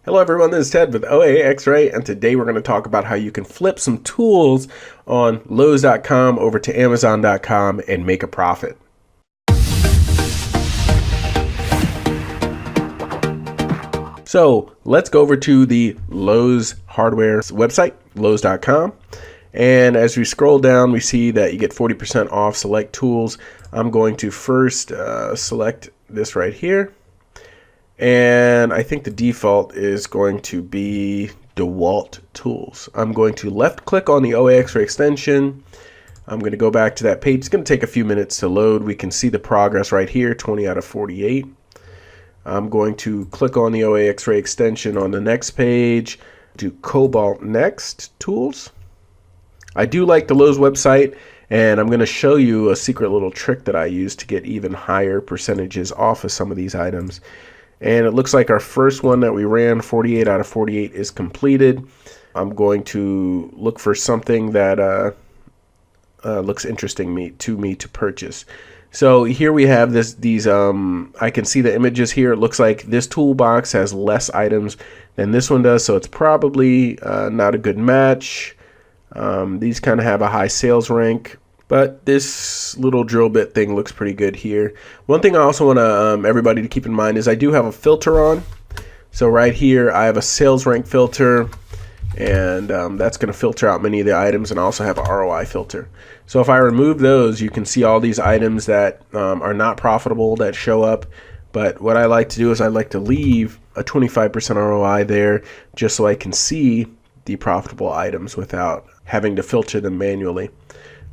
Hello everyone, this is Ted with OAXRAY, and today we're going to talk about how you can flip some tools on Lowe's.com over to Amazon.com and make a profit. So let's go over to the Lowe's hardware website, Lowe's.com. And as we scroll down, we see that you get 40% off select tools. I'm going to first select this right here. And I think the default is going to be DeWalt tools. I'm going to left click on the OAXRAY extension. I'm going to go back to that page. It's going to take a few minutes to load. We can see the progress right here, 20 out of 48. I'm going to click on the OAXRAY extension on the next page, do Cobalt Next tools. I do like the Lowe's website, and I'm going to show you a secret little trick that I use to get even higher percentages off of some of these items. And it looks like our first one that we ran, 48 out of 48, is completed. I'm going to look for something that looks interesting to me to purchase. So here we have these. I can see the images here. It looks like this toolbox has less items than this one does, so it's probably not a good match. These kind of have a high sales rank. But this little drill bit thing looks pretty good here. One thing I also want everybody to keep in mind is I do have a filter on. So right here I have a sales rank filter, and that's going to filter out many of the items, and I also have a ROI filter. So if I remove those, you can see all these items that are not profitable that show up. But what I like to do is I like to leave a 25% ROI there just so I can see the profitable items without having to filter them manually.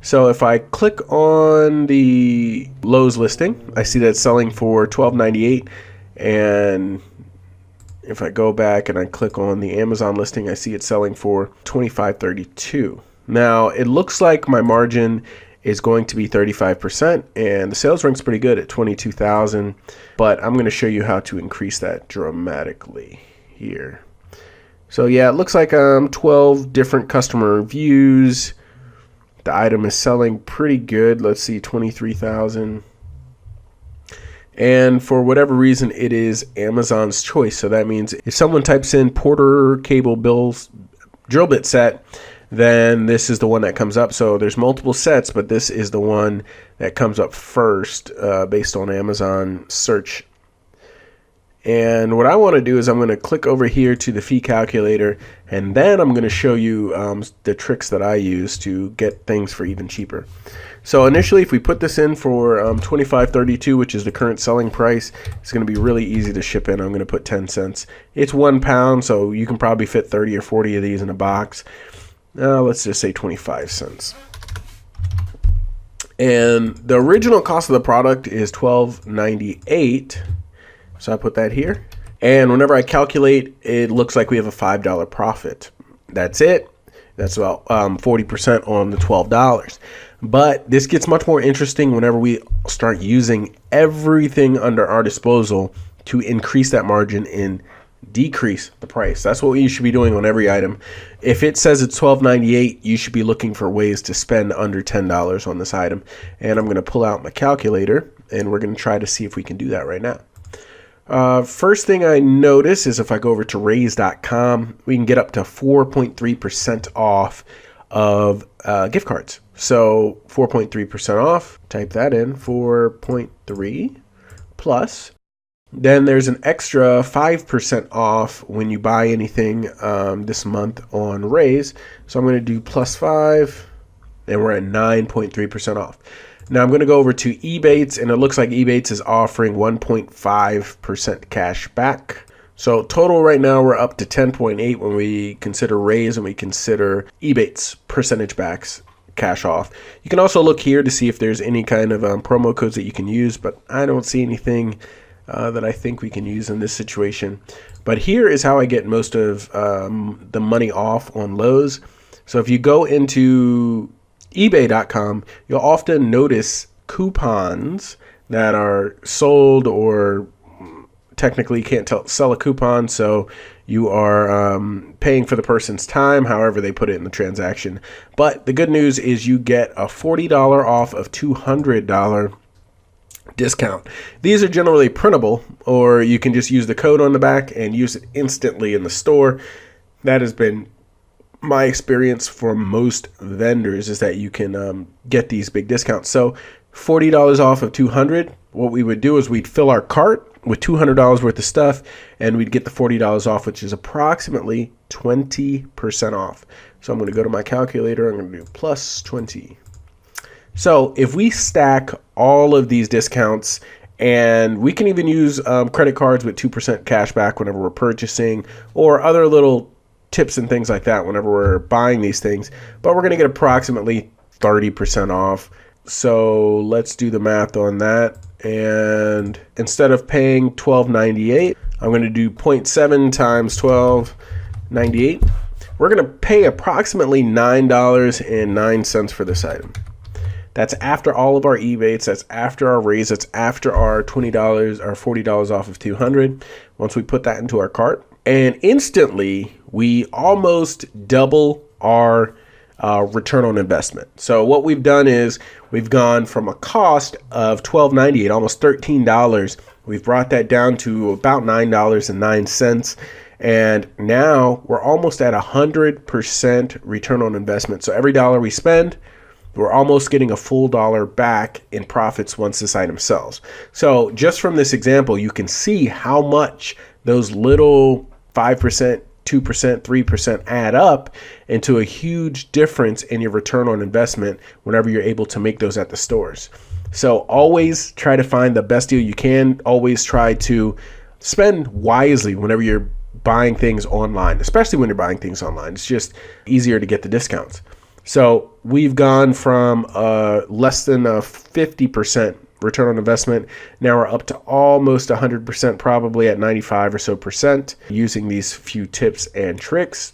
So if I click on the Lowe's listing, I see that it's selling for $12.98, and if I go back and I click on the Amazon listing, I see it's selling for $25.32. Now it looks like my margin is going to be 35%, and the sales rank's pretty good at 22,000, but I'm going to show you how to increase that dramatically here. So yeah, it looks like 12 different customer reviews. The item is selling pretty good. Let's see, 23,000. And for whatever reason, it is Amazon's choice. So that means if someone types in Porter Cable Bills drill bit set, then this is the one that comes up. So there's multiple sets, but this is the one that comes up first based on Amazon search. And what I want to do is I'm going to click over here to the fee calculator, and then I'm going to show you the tricks that I use to get things for even cheaper. So initially, if we put this in for $25.32, which is the current selling price, it's going to be really easy to ship in. I'm going to put 10 cents. It's 1 pound, so you can probably fit 30 or 40 of these in a box. Let's just say 25 cents. And the original cost of the product is $12.98. So I put that here, and whenever I calculate, it looks like we have a $5 profit. That's it. That's about 40% on the $12. But this gets much more interesting whenever we start using everything under our disposal to increase that margin and decrease the price. That's what you should be doing on every item. If it says it's $12.98, you should be looking for ways to spend under $10 on this item. And I'm going to pull out my calculator, and we're going to try to see if we can do that right now. First thing I notice is if I go over to raise.com, we can get up to 4.3% off of gift cards. So 4.3% off, type that in, 4.3 plus. Then there's an extra 5% off when you buy anything this month on Raise. So I'm going to do plus 5, and we're at 9.3% off. Now I'm going to go over to Ebates, and it looks like Ebates is offering 1.5% cash back. So total right now we're up to 10.8 when we consider Raise and we consider Ebates percentage backs cash off. You can also look here to see if there's any kind of promo codes that you can use, but I don't see anything that I think we can use in this situation. But here is how I get most of the money off on Lowe's. So if you go into eBay.com, you'll often notice coupons that are sold, or technically can't sell a coupon, so you are paying for the person's time, however they put it in the transaction. But the good news is you get a $40 off of $200 discount. These are generally printable, or you can just use the code on the back and use it instantly in the store. That has been my experience for most vendors, is that you can get these big discounts. So $40 off of $200, what we would do is we'd fill our cart with $200 worth of stuff, and we'd get the $40 off, which is approximately 20% off. So I'm going to go to my calculator. I'm going to do plus 20. So if we stack all of these discounts, and we can even use credit cards with 2% cash back whenever we're purchasing, or other little tips and things like that whenever we're buying these things, but we're going to get approximately 30% off. So let's do the math on that. And instead of paying $12.98, I'm going to do 0.7 times $12.98. We're going to pay approximately $9.09 for this item. That's after all of our rebates. That's after our raise. That's after our $20 or $40 off of $200. Once we put that into our cart, and instantly we almost double our return on investment. So what we've done is we've gone from a cost of $12.98, almost $13. We've brought that down to about $9.09. And now we're almost at 100% return on investment. So every dollar we spend, we're almost getting a full dollar back in profits once this item sells. So just from this example, you can see how much those little 5%, 2%, 3% add up into a huge difference in your return on investment whenever you're able to make those at the stores. So always try to find the best deal you can. Always try to spend wisely whenever you're buying things online, especially when you're buying things online. It's just easier to get the discounts. So we've gone from less than a 50% return on investment. Now we're up to almost 100%, probably at 95 or so percent, using these few tips and tricks.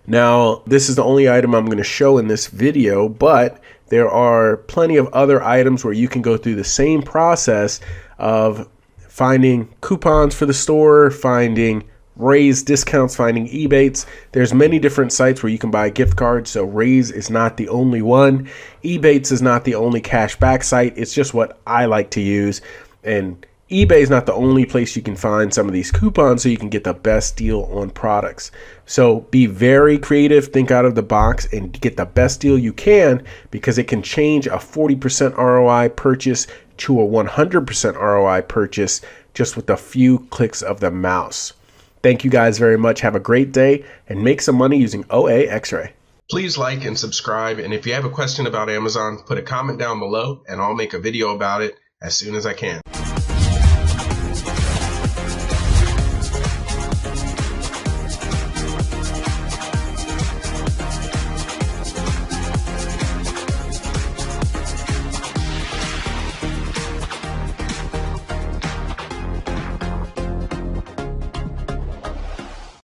Now, this is the only item I'm going to show in this video, but there are plenty of other items where you can go through the same process of finding coupons for the store, finding Raise discounts, finding Ebates. There's many different sites where you can buy gift cards, so Raise is not the only one. Ebates is not the only cash back site. It's just what I like to use. And eBay is not the only place you can find some of these coupons so you can get the best deal on products. So be very creative, think out of the box, and get the best deal you can, because it can change a 40% ROI purchase to a 100% ROI purchase just with a few clicks of the mouse. Thank you guys very much. Have a great day and make some money using OAXRAY. Please like and subscribe. And if you have a question about Amazon, put a comment down below and I'll make a video about it as soon as I can.